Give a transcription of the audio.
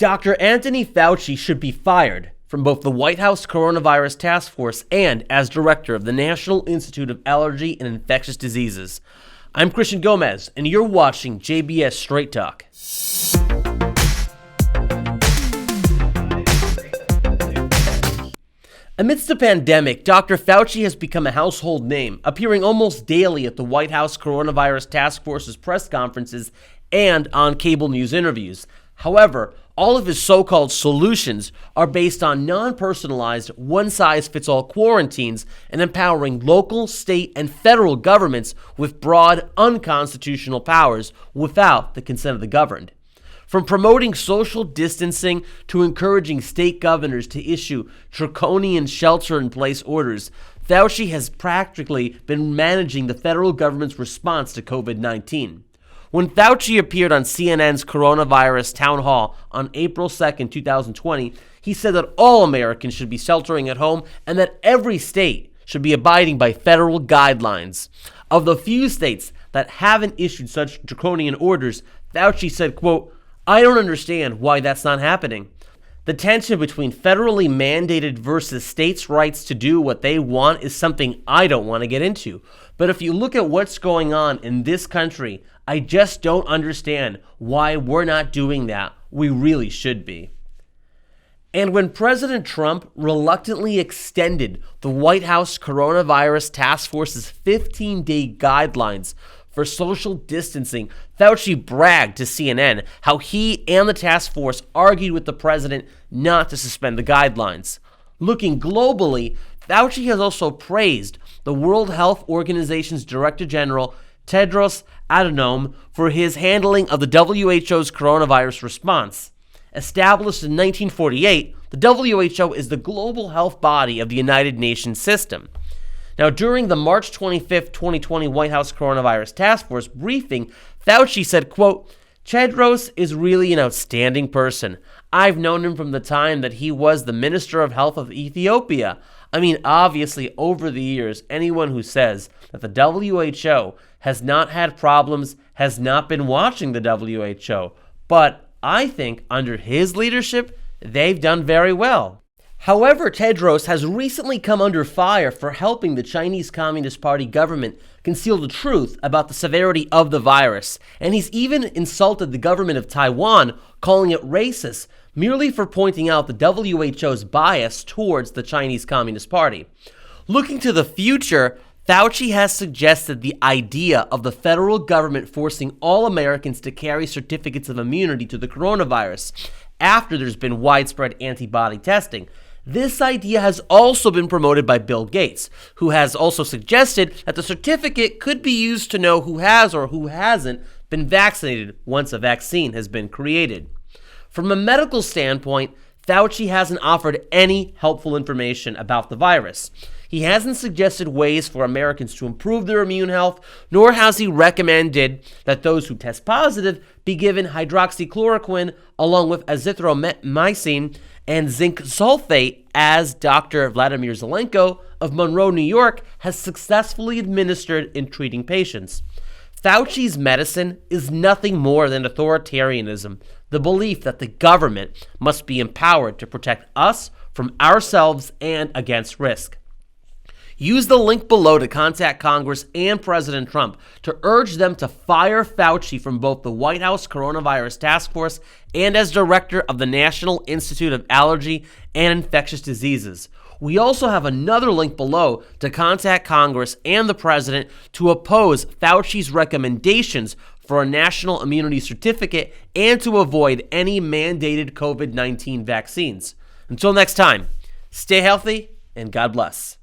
Dr. Anthony Fauci should be fired from both the White House Coronavirus Task Force and as director of the National Institute of Allergy and Infectious Diseases. I'm Christian Gomez, and you're watching JBS Straight Talk. Amidst the pandemic, Dr. Fauci has become a household name, appearing almost daily at the White House Coronavirus Task Force's press conferences and on cable news interviews. However, all of his so-called solutions are based on non-personalized, one-size-fits-all quarantines and empowering local, state, and federal governments with broad, unconstitutional powers without the consent of the governed. From promoting social distancing to encouraging state governors to issue draconian shelter-in-place orders, Fauci has practically been managing the federal government's response to COVID-19. When Fauci appeared on CNN's Coronavirus Town Hall on April 2, 2020, he said that all Americans should be sheltering at home and that every state should be abiding by federal guidelines. Of the few states that haven't issued such draconian orders, Fauci said, quote, "I don't understand why that's not happening. The tension between federally mandated versus states' rights to do what they want is something I don't want to get into. But if you look at what's going on in this country, I just don't understand why we're not doing that. We really should be." And when President Trump reluctantly extended the White House Coronavirus Task Force's 15-day guidelines for social distancing, Fauci bragged to CNN how he and the task force argued with the president not to suspend the guidelines. Looking globally, Fauci has also praised the World Health Organization's Director General, Tedros Adhanom, for his handling of the WHO's coronavirus response. Established in 1948, the WHO is the global health body of the United Nations system. Now, during the March 25, 2020 White House Coronavirus Task Force briefing, Fauci said, quote, "Tedros is really an outstanding person. I've known him from the time that he was the Minister of Health of Ethiopia. I mean, obviously, over the years, anyone who says that the WHO has not had problems has not been watching the WHO. But I think under his leadership, they've done very well." However, Tedros has recently come under fire for helping the Chinese Communist Party government conceal the truth about the severity of the virus, and he's even insulted the government of Taiwan, calling it racist, merely for pointing out the WHO's bias towards the Chinese Communist Party. Looking to the future, Fauci has suggested the idea of the federal government forcing all Americans to carry certificates of immunity to the coronavirus after there's been widespread antibody testing. This idea has also been promoted by Bill Gates, who has also suggested that the certificate could be used to know who has or who hasn't been vaccinated once a vaccine has been created. From a medical standpoint, Fauci hasn't offered any helpful information about the virus. He hasn't suggested ways for Americans to improve their immune health, nor has he recommended that those who test positive be given hydroxychloroquine along with azithromycin and zinc sulfate, as Dr. Vladimir Zelenko of Monroe, New York, has successfully administered in treating patients. Fauci's medicine is nothing more than authoritarianism, the belief that the government must be empowered to protect us from ourselves and against risk. Use the link below to contact Congress and President Trump to urge them to fire Fauci from both the White House Coronavirus Task Force and as director of the National Institute of Allergy and Infectious Diseases. We also have another link below to contact Congress and the President to oppose Fauci's recommendations for a national immunity certificate and to avoid any mandated COVID-19 vaccines. Until next time, stay healthy and God bless.